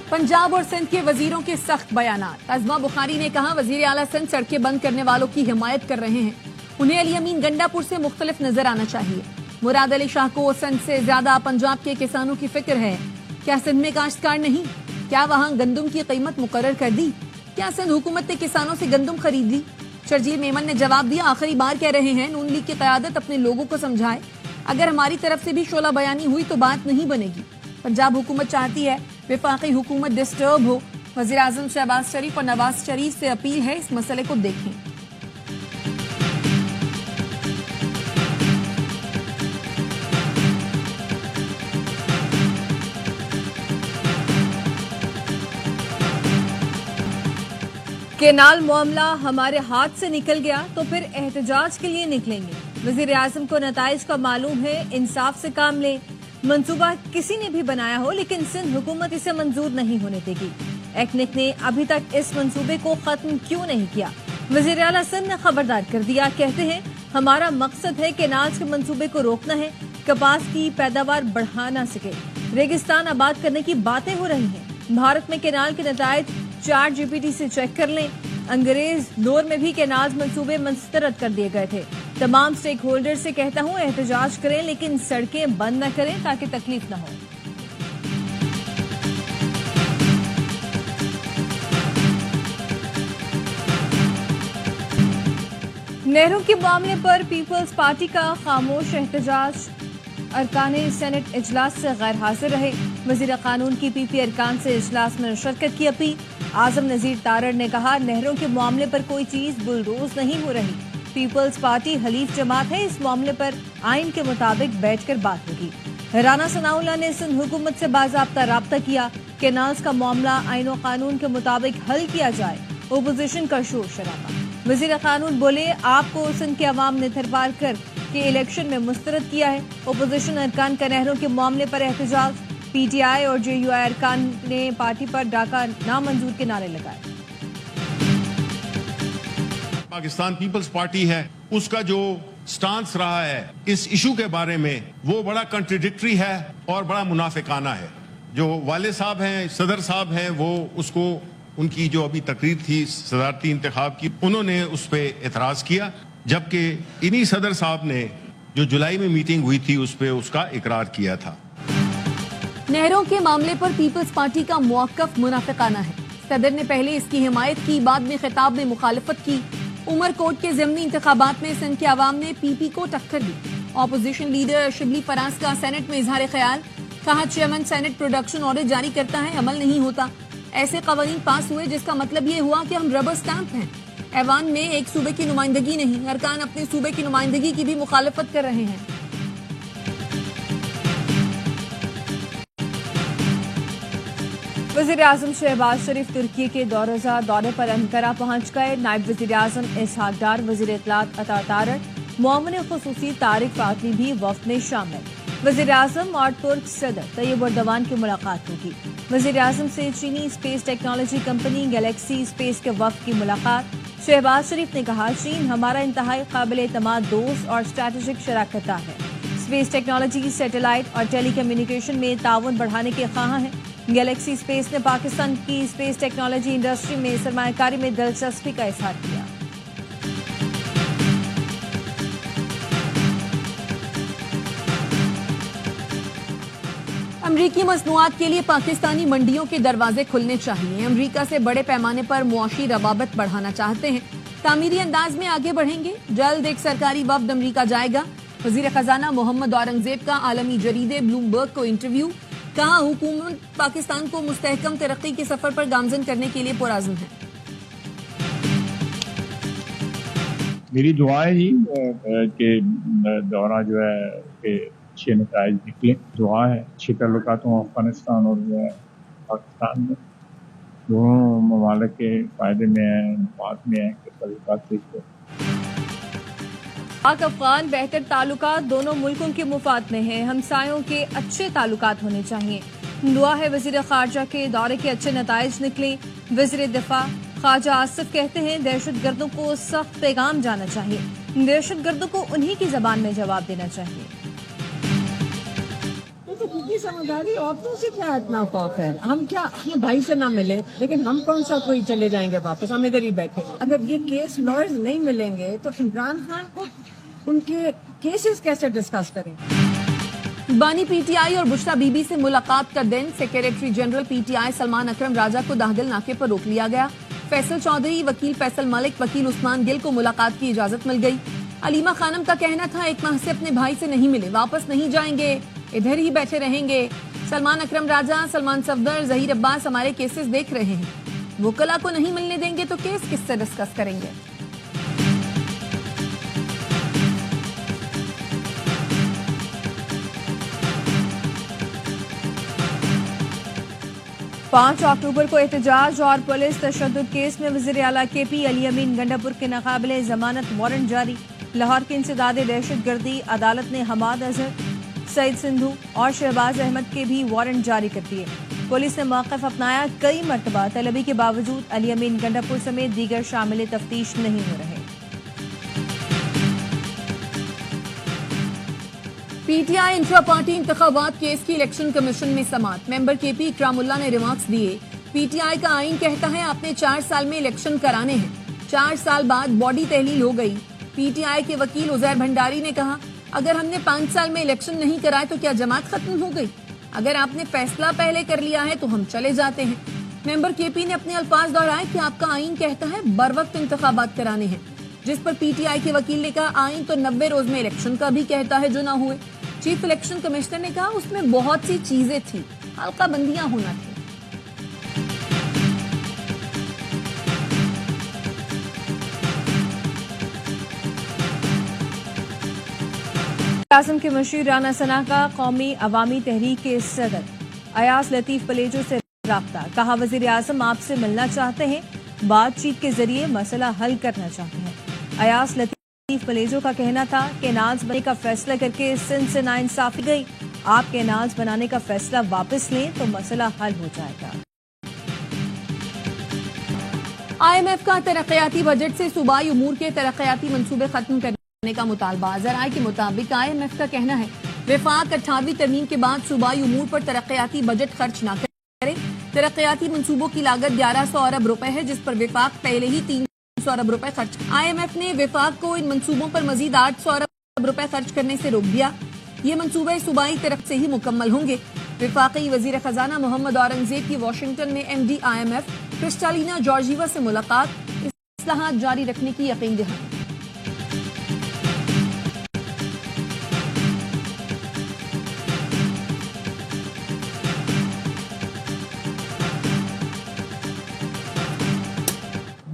पंजाब और सिंध के वजीरों के सख्त बयानात। अज़मा बुखारी ने कहा वजीर आला सिंध सड़कें बंद करने वालों की हिमायत कर रहे हैं, उन्हें अली अमीन गंडापुर से मुख्तलिफ नजर आना चाहिए। मुराद अली शाह को सिंध से ज्यादा पंजाब के किसानों की फिक्र है। क्या सिंध में काश्तकार नहीं? क्या वहाँ गंदुम की कीमत मुकर्रर कर दी? क्या सिंध हुकूमत ने किसानों से गंदुम खरीद ली? शर्जील मेमन ने जवाब दिया, आखिरी बार कह रहे हैं, नून लीग की क़यादत अपने लोगों को समझाए। अगर हमारी तरफ से भी शोला बयानी हुई तो बात नहीं बनेगी। पंजाब हुकूमत चाहती है वफाकी हुकूमत डिस्टर्ब हो। वज़ीर आज़म शहबाज शरीफ और नवाज शरीफ से अपील है इस मसले को देखें। केनाल मामला हमारे हाथ से निकल गया तो फिर एहतजाज के लिए निकलेंगे। वज़ीर आज़म को नताइज का मालूम है, इंसाफ से काम ले। मंसूबा किसी ने भी बनाया हो लेकिन सिंध हुकूमत इसे मंजूर नहीं होने देगी। एक्निक ने अभी तक इस मंसूबे को खत्म क्यों नहीं किया? वज़ीर आला सिंध ने खबरदार कर दिया, कहते हैं हमारा मकसद है केनाल्स के मंसूबे को रोकना है, कपास की पैदावार बढ़ा ना सके, रेगिस्तान आबाद करने की बातें हो रही हैं। भारत में केनाल के नताइज चार्ट जीपीटी से चेक कर लें। अंग्रेज दौर में भी केनाल मंसूबे मुस्तरद कर दिए गए थे। तमाम स्टेक होल्डर से कहता हूं एहतजाज करें लेकिन सड़कें बंद न करें ताकि तकलीफ न हो। नेहरू के मामले पर पीपल्स पार्टी का खामोश एहतजाज। अरकान सेनेट इजलास से गैर हाजिर रहे। वजीर कानून की पीपी अरकान से इजलास में शिरकत की अपील। आजम नजीर तारड़ ने कहा नेहरू के मामले पर कोई चीज बुलडोज नहीं हो रही। पीपल्स पार्टी हलीफ जमात है, इस मामले पर आइन के मुताबिक बैठकर बात होगी। राना सनाउल्लाह ने सिंध हुकूमत से बाज़ाब्ता राब्ता किया, केनाल्स का मामला आइन और कानून के मुताबिक हल किया जाए। ओपोजिशन का शोर शराबा। वजीर कानून बोले आपको सिंध के अवाम ने थरपार कर के इलेक्शन में मुस्तरद किया है। ओपोजिशन अरकान का नेहरू के मामले पर एहतजाज। पीटीआई और जेयूआई अरकान ने पार्टी पर डाका नामंजूर के नारे लगाए। पाकिस्तान पीपल्स पार्टी है, उसका जो स्टांस रहा है इस इशू के बारे में वो बड़ा कंट्राडिक्टरी है और बड़ा मुनाफिकाना है। जो वाले साहब हैं, सदर साहब हैं, वो उसको उनकी जो अभी तकरीर थी सदारती इंतखाब की, उन्होंने उस पर एतराज किया, जबकि इन्हीं सदर साहब ने जो जुलाई में मीटिंग हुई थी उस पर उसका इकरार किया था। नेहरू के मामले पर पीपल्स पार्टी का मौक़िफ़ मुनाफिकाना है। सदर ने पहले इसकी हिमायत की, बाद में खिताब में मुखालफत की। उमरकोट के ज़िमनी इंतखाबात में सिंध के अवाम ने पीपी को टक्कर दी। ऑपोजिशन लीडर शिबली फराज का सेनेट में इजहार ख्याल। कहा चेयरमैन सेनेट प्रोडक्शन ऑर्डर जारी करता है, अमल नहीं होता। ऐसे कवानीन पास हुए जिसका मतलब ये हुआ कि हम रबर स्टैंप हैं। ऐवान में एक सूबे की नुमाइंदगी नहीं, अरकान अपने सूबे की नुमाइंदगी की भी मुखालफत कर रहे हैं। वज़ीर आज़म शहबाज शरीफ तुर्की के दौरे पर अंकारा पहुंच गए। नायब वज़ीर आज़म इसहाक डार, वज़ीर इत्तलात अता तारड़, मुअव्विन ख़ुसूसी तारिक फातमी भी वफ़द में शामिल। वज़ीर आज़म और तुर्क सदर तैयब एर्दोगान की मुलाकात होगी। वज़ीर आज़म से चीनी space technology company Galaxy space के वफ़द की मुलाकात। शहबाज शरीफ ने कहा चीन हमारा इंतहाई काबिल एतमाद दोस्त और स्ट्रैटेजिक शराकतदार है। स्पेस टेक्नोलॉजी, सैटेलाइट और टेली कम्युनिकेशन में ताउन बढ़ाने के ख्वाह हैं। गैलेक्सी स्पेस ने पाकिस्तान की स्पेस टेक्नोलॉजी इंडस्ट्री में सरमायाकारी में दिलचस्पी का इजहार किया। अमरीकी मसनूआत के लिए पाकिस्तानी मंडियों के दरवाजे खुलने चाहिए। अमरीका से बड़े पैमाने पर मुआशी रवाबत बढ़ाना चाहते हैं, तामीरी अंदाज में आगे बढ़ेंगे। जल्द एक सरकारी वफ्द अमरीका जाएगा। वजीर खजाना मोहम्मद औरंगजेब का आलमी जरीदे ब्लूमबर्ग को इंटरव्यू। कहा हुकूमत पाकिस्तान को मुस्तहकम तरक्की के सफर पर गामजन करने के लिए पुरअज़्म है। मेरी दुआ है जी कि दौरा जो है कि अच्छे नताइज निकले। दुआ है अच्छे ताल्लुकात हों अफगानिस्तान और जो है पाकिस्तान में, दोनों ममालिक के फायदे में है, बात में है कि ताल्लुकात ठीक हो। पाक अफगान बेहतर ताल्लुकात दोनों मुल्कों के मुफाद में है। हमसायों के अच्छे ताल्लुकात होने चाहिए। दुआ है वजीर खारजा के दौरे के अच्छे नताइज निकले। वजीर दिफा ख्वाजा आसिफ कहते हैं दहशत गर्दों को सख्त पैगाम जाना चाहिए। दहशत गर्दों को उन्हीं की जबान में जवाब देना चाहिए। तो खुद ही समझदारी, औरतों से क्या इतना खौफ है? हम क्या अपने भाई से ना मिले, लेकिन हम कौन सा कोई चले जाएंगे वापस, हम इधर ही बैठे। अगर ये केस लॉयर्स नहीं मिलेंगे तो इमरान खान को उनके केसेस कैसे डिस्कस करें? बानी पीटीआई और बुशरा बीबी से मुलाकात का दिन। सेक्रेटरी जनरल पीटीआई सलमान अकरम राजा को दाहदिल नाके पर रोक लिया गया। फैसल चौधरी, वकील फैसल मलिक, वकील उस्मान गिल को मुलाकात की इजाजत मिल गई। अलीमा खानम का कहना था 1 माह से अपने भाई से नहीं मिले, वापस नहीं जाएंगे, इधर ही बैठे रहेंगे। सलमान अकरम राजा, सलमान सफदर, जहीर अब्बास हमारे केसेस देख रहे हैं, वकला को नहीं मिलने देंगे तो केस किससे डिस्कस करेंगे। पांच अक्टूबर को एहतजाज और पुलिस तशद्दुद केस में वज़ीर आला KP अली अमीन गंडापुर के नाकाबिले जमानत वारंट जारी। लाहौर की इंसदाद दहशतगर्दी अदालत ने हमाद अजहर, सईद सिंधु और शहबाज अहमद के भी वारंट जारी कर दिए। पुलिस ने मौक़िफ़ अपनाया, कई मरतबा तलबी के बावजूद अली अमीन गंडापुर समेत दीगर शामिल तफ्तीश नहीं हो रहे। पीटीआई इंट्रा पार्टी इंतखाबात केस की इलेक्शन कमीशन में समात। मेंबर KP इकरामुल्लाह ने रिमार्क्स दिए, पीटीआई का आइन कहता है आपने 4 साल में इलेक्शन कराने हैं, 4 साल बाद बॉडी तहलील हो गई। पीटीआई के वकील उजैर भंडारी ने कहा, अगर हमने 5 साल में इलेक्शन नहीं कराए तो क्या जमात खत्म हो गई? अगर आपने फैसला पहले कर लिया है तो हम चले जाते हैं। मेंबर KP ने अपने अल्फाज दोहराए कि आपका आइन कहता है बर वक्त इंतखाबात कराने हैं, जिस पर पीटीआई के वकील ने कहा, आइन तो 90 रोज में इलेक्शन का भी कहता है जो ना हुए। चीफ इलेक्शन कमिश्नर ने कहा, उसमें बहुत सी चीजें थी, हल्का बंदियां होना थी। आज़म के मशीर राना सना का कौमी अवामी तहरीक के सदर अयाज लतीफ पलेजो से राब्ता। कहा, वजीर आज़म आपसे मिलना चाहते हैं, बातचीत के जरिए मसला हल करना चाहते हैं। अयाज लतीफ पलेजो का कहना था कि नाज बनने का फैसला करके सिंध से नाइंसाफी गई, आपके नाज बनाने का फैसला वापस लें तो मसला हल हो जाएगा। IMF का तरक्याती बजट से सूबाई उमूर के तरक्याती मंसूबे खत्म करने का मुतालबा। ज़राए के मुताबिक IMF का कहना है, वफाक 28वीं तरमीम के बाद सूबाई उमूर पर तरक्याती बजट खर्च न करे। तरक्याती मंसूबों की लागत 1100 अरब रुपए है, जिस पर वफाक पहले ही 300 अरब रुपए खर्च। IMF ने वफाक को इन मंसूबों पर मजीद 800 अरब रुपए खर्च करने से रोक दिया। ये मंसूबे सूबाई तरफ से ही मुकम्मल होंगे। वफाकी वजीर खजाना मोहम्मद औरंगजेब की वाशिंगटन में MD IMF क्रिस्टालिना जॉर्जीवा से मुलाकात, इस्लाहात जारी रखने की यकीन दहानी।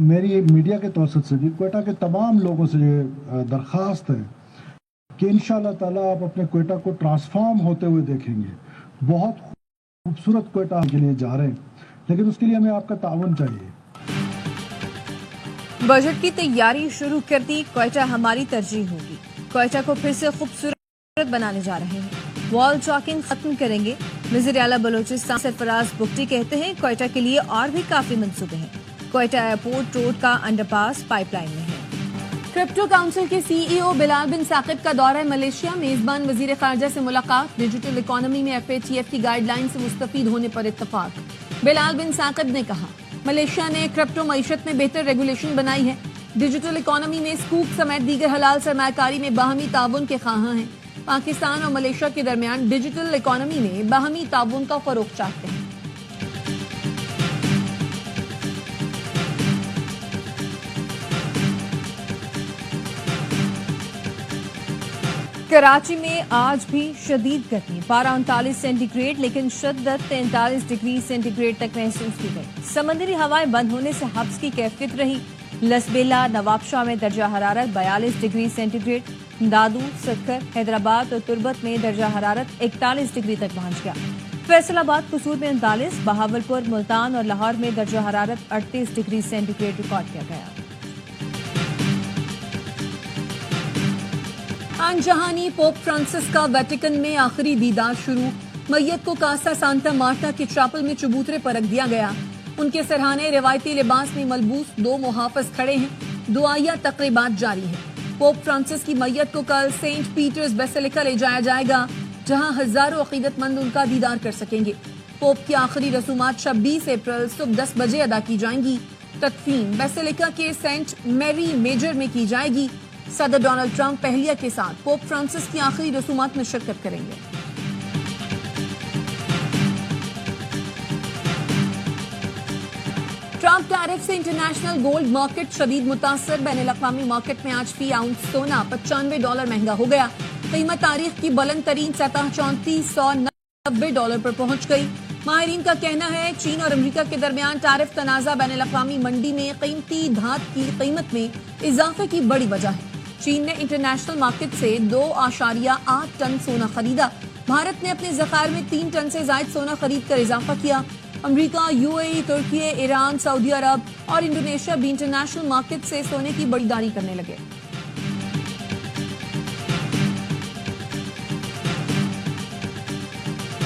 मेरी मीडिया के तवसत से भी क्वेटा के तमाम लोगों से दरख्वास्त है कि इंशाअल्लाह ताला आप अपने क्वेटा को ट्रांसफॉर्म होते हुए देखेंगे। बहुत खूबसूरत क्वेटा के लिए जा रहे हैं, लेकिन उसके लिए हमें आपका ताउन चाहिए। बजट की तैयारी शुरू कर दी, क्वेटा हमारी तरजीह होगी। क्वेटा को फिर से खूबसूरत बनाने जा रहे हैं, वॉल चॉकिंग खत्म करेंगे। वज़ीर आला बलोचिस्तान सरफराज बुख्ती कहते हैं, क्वेटा के लिए और भी काफी मंसूबे हैं। क्वेटा एयरपोर्ट रोड का अंडरपास पाइपलाइन में है। क्रिप्टो काउंसिल के CEO बिलाल बिन साकिब का दौरा मलेशिया। मेजबान वजीर खारजा से मुलाकात। डिजिटल इकोनॉमी में FATF की गाइडलाइन से मुस्तफीद होने पर इत्तफाक। बिलाल बिन साकिब ने कहा, मलेशिया ने क्रिप्टो मईशत में बेहतर रेगुलेशन बनाई है। डिजिटल इकोनॉमी में स्कूप समेत दीगर हलाल सरमायाकारी में बाहमी ताउन के ख्वाहां हैं। पाकिस्तान और मलेशिया के दरमियान डिजिटल इकोनॉमी में बाहमी ताउन का फरोग चाहते हैं। कराची में आज भी शदीद गर्मी, पारा 39 सेंटीग्रेड, लेकिन शिद्दत 43 डिग्री सेंटीग्रेड तक महसूस की गई। समंदरी हवाएं बंद होने से हब्स की कैफियत रही। लसबेला, नवाबशाह में दर्जा हरारत 42 डिग्री सेंटीग्रेड, दादू, सक्कर, हैदराबाद और तुर्बत में दर्जा हरारत 41 डिग्री तक पहुंच गया। फैसलाबाद, कसूर में 39, बहावलपुर, मुल्तान और लाहौर में दर्जा हरारत 38 डिग्री सेंटीग्रेड रिकॉर्ड किया गया। अनजहानी पोप फ्रांसिस का वेटिकन में आखिरी दीदार शुरू। मैयत को कासा सांता मार्टा के चैपल में चबूतरे पर रख दिया गया। उनके सरहाने रिवायती लिबास में मलबूस 2 मुहाफिज खड़े हैं। दुआया तकरीबात जारी है। पोप फ्रांसिस की मैयत को कल सेंट पीटर्स बेसिलिका ले जाया जाएगा। جہاں ہزاروں عقیدت مند ان کا دیدار کر سکیں گے۔ پوپ کی آخری رسومات 26 اپریل صبح 10 بجے ادا کی جائیں گی۔ تدفین بیسیلیکا کے سینٹ میری میجر میں کی جائے گی۔ صدر ڈونلڈ ٹرمپ پہلیہ کے ساتھ پوپ فرانسس کی آخری رسومات میں شرکت کریں گے۔ ٹرمپ ٹیرف سے انٹرنیشنل گولڈ مارکیٹ شدید متاثر۔ بین الاقوامی مارکیٹ میں آج فی اونس سونا $95 مہنگا ہو گیا۔ قیمت تاریخ کی بلند ترین سطح $3490 پر پہنچ گئی۔ ماہرین کا کہنا ہے چین اور امریکہ کے درمیان ٹیرف تنازع بین الاقوامی منڈی میں قیمتی دھات کی قیمت میں اضافے کی بڑی وجہ ہے۔ چین نے انٹرنیشنل مارکیٹ سے 2.8 ٹن سونا خریدا۔ بھارت نے اپنے ذخائر میں 3 ٹن سے زائد سونا خرید کر اضافہ کیا۔ امریکہ، UAE، ترکی، ایران، سعودی عرب اور انڈونیشیا بھی انٹرنیشنل مارکیٹ سے سونے کی بڑی کرنے لگے۔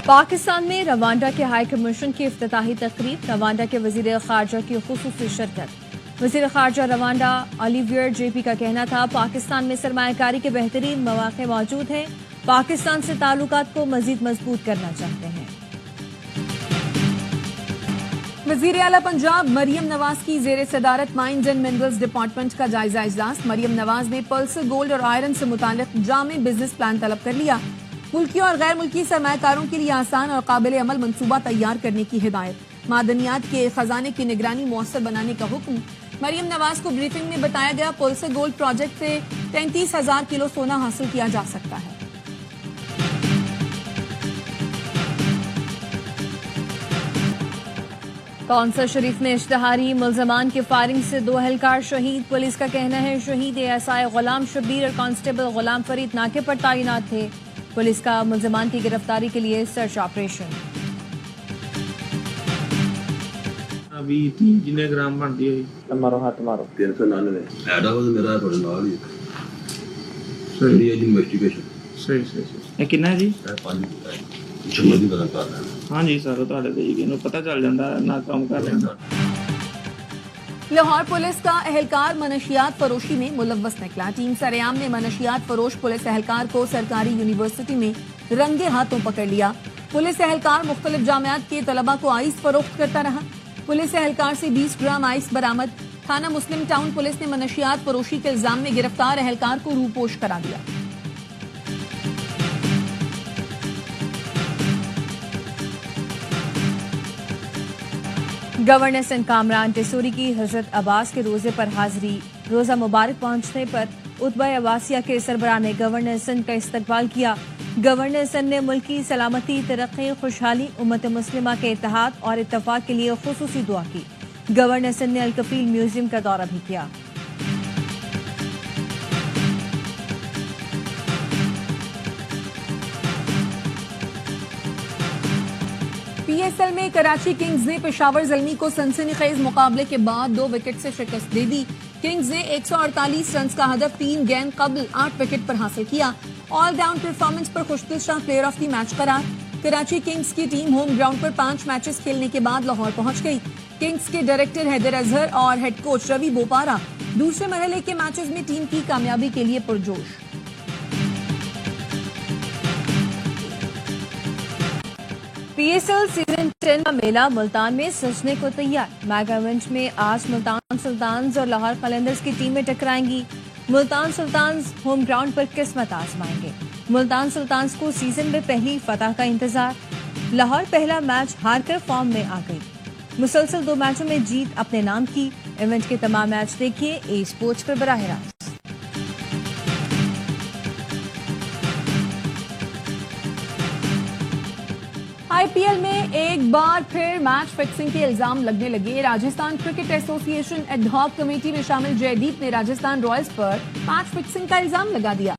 پاکستان میں روانڈا کے ہائی کمیشن کی افتتاحی تقریب۔ روانڈا کے وزیر خارجہ کی خصوصی شرکت۔ وزیر خارجہ روانڈا اولیویر JP کا کہنا تھا پاکستان میں سرمایہ کاری کے بہترین مواقع موجود ہیں، پاکستان سے تعلقات کو مزید مضبوط کرنا چاہتے ہیں۔ وزیر اعلیٰ پنجاب مریم نواز کی زیر صدارت مائنز اینڈ منرلز ڈپارٹمنٹ کا جائزہ اجلاس۔ مریم نواز نے پلسر گولڈ اور آئرن سے متعلق جامع بزنس پلان طلب کر لیا۔ ملکی اور غیر ملکی سرمایہ کاروں کے لیے آسان اور قابل عمل منصوبہ تیار کرنے کی ہدایت۔ معدنیات کے خزانے کی نگرانی مؤثر بنانے کا حکم۔ مریم نواز کو بریفنگ میں بتایا گیا پلسر گولڈ پروجیکٹ سے 33,000 کلو سونا حاصل کیا جا سکتا ہے۔ کونسل شریف میں اشتہاری ملزمان کے فائرنگ سے 2 اہلکار شہید۔ پولیس کا کہنا ہے شہید ASI غلام شبیر اور کانسٹیبل غلام فرید ناکے پر تعینات تھے۔ پولیس کا ملزمان کی گرفتاری کے لیے سرچ آپریشن۔ ابھی 3 جنے گرام بن دی ہوئی مارو ہاتھ مارو 399 ایڈا وہ میرا تھوڑے نال ہی صحیح یہ انویسٹیگیشن صحیح یہ کنا ہے جی 5 شمال دی طرح کر رہا ہے۔ ہاں جی سر تھوڑے دے نو پتہ چل جاندا نا کام کر رہے ہیں۔ لاہور پولیس کا اہلکار منشیات فروشی میں ملوث نکلا۔ ٹیم سریام نے منشیات فروش پولیس اہلکار کو سرکاری یونیورسٹی میں رنگے ہاتھوں پکڑ لیا۔ پولیس اہلکار مختلف جامعات کے طلباء کو آئس فروخت کرتا رہا۔ پولیس اہلکار سے 20 گرام آئس برآمد۔ تھانہ مسلم ٹاؤن پولیس نے منشیات فروشی کے الزام میں گرفتار اہلکار کو روپوش کرا دیا۔ گورنر سندھ کامران ٹیسوری کی حضرت عباس کے روزے پر حاضری۔ روزہ مبارک پہنچنے پر عتبہ عباسیہ کے سربراہ نے گورنر سندھ کا استقبال کیا۔ گورنر سندھ نے ملکی سلامتی، ترقی، خوشحالی، امت مسلمہ کے اتحاد اور اتفاق کے لیے خصوصی دعا کی۔ گورنر سندھ نے الکفیل میوزیم کا دورہ بھی کیا۔ PSL میں کراچی کنگز نے پشاور زلمی کو سنسنی خیز مقابلے کے بعد 2 وکٹ سے شکست دے دی۔ کنگز نے 148 رنز کا ہدف 3 گیند قبل 8 وکٹ پر حاصل کیا۔ All round performance per Khushdil player of the match قرار۔ کراچی کنگز کی ٹیم ہوم گراؤنڈ پر 5 میچز کھیلنے کے بعد لاہور پہنچ گئی۔ کنگز کے ڈائریکٹر حیدر اظہر اور ہیڈ کوچ روی بوپارا دوسرے مرحلے کے میچز میں ٹیم کی کامیابی کے لیے پرجوش۔ PSL سیزن 10 کا میلہ ملتان میں سجنے کو تیار۔ میگا ایونٹ میں آج ملتان سلطانز اور لاہور قلندرز کی ٹیمیں ٹکرائیں گی۔ ملتان سلطانز ہوم گراؤنڈ پر قسمت آزمائیں گے۔ ملتان سلطانز کو سیزن میں پہلی فتح کا انتظار۔ لاہور پہلا میچ ہار کر فارم میں آ گئی۔ مسلسل 2 میچوں میں جیت اپنے نام کی۔ ایونٹ کے تمام میچ دیکھیے اسپورٹس پر براہ راست۔ IPL میں ایک بار پھر میچ فکسنگ کے الزام لگنے لگے۔ راجستھان کرکٹ ایسوسی ایشن ایڈ ہاک کمیٹی میں شامل جے دیپ نے راجستھان رائلز پر میچ فکسنگ کا الزام لگا دیا۔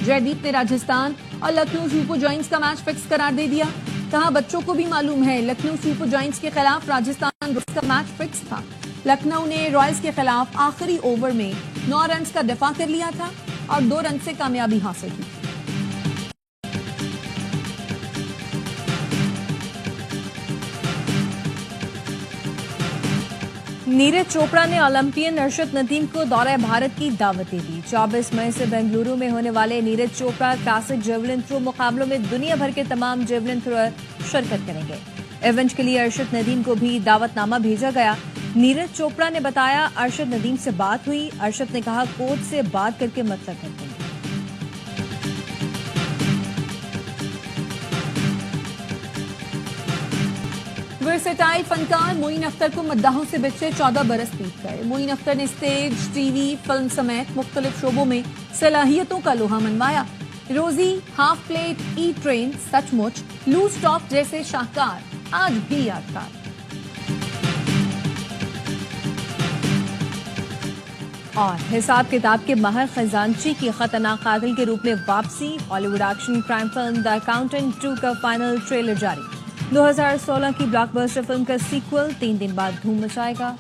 جے دیپ نے راجستھان اور لکھنؤ سپر جائنٹس کا میچ فکس قرار دے دیا۔ کہا بچوں کو بھی معلوم ہے لکھنؤ سپر جائنٹس کے خلاف راجستھان رائلز کا میچ فکس تھا۔ لکھنؤ نے رائلز کے خلاف آخری اوور میں 9 رنز کا دفاع کر لیا تھا اور 2 رن سے کامیابی حاصل کی۔ नीरज चोपड़ा ने ओलंपियन अरशद नदीम को दौरे भारत की दावत दे दी। 24 मई से बेंगलुरु में होने वाले Neeraj Chopra classic javelin throw मुकाबलों में दुनिया भर के तमाम जेवलिन थ्रोअर शिरकत करेंगे। इवेंट के लिए अरशद नदीम को भी दावतनामा भेजा गया। नीरज चोपड़ा ने बताया, अरशद नदीम से बात हुई। अरशद ने कहा, कोच से बात करके मतलब करते हैं। वर्सेटाइल फनकार मोइन अख्तर को मद्दाहों से बचे 14 बरस बीत गए। मोइन अख्तर ने स्टेज, टीवी, फिल्म समेत मुख्तलिफ शोबों में सलाहियतों का लोहा मनवाया। रोजी, हाफ प्लेट, ई ट्रेन, सचमुच, लूज टॉप जैसे शाहकार आज भी यादगार। और हिसाब किताब के माहिर खजांची की खतरनाक कातिल के रूप में वापसी। Hollywood action crime film the accountant 2 का फाइनल ट्रेलर जारी। 2016 की ब्लॉकबस्टर फिल्म का सीक्वल 3 दिन बाद धूम मचाएगा।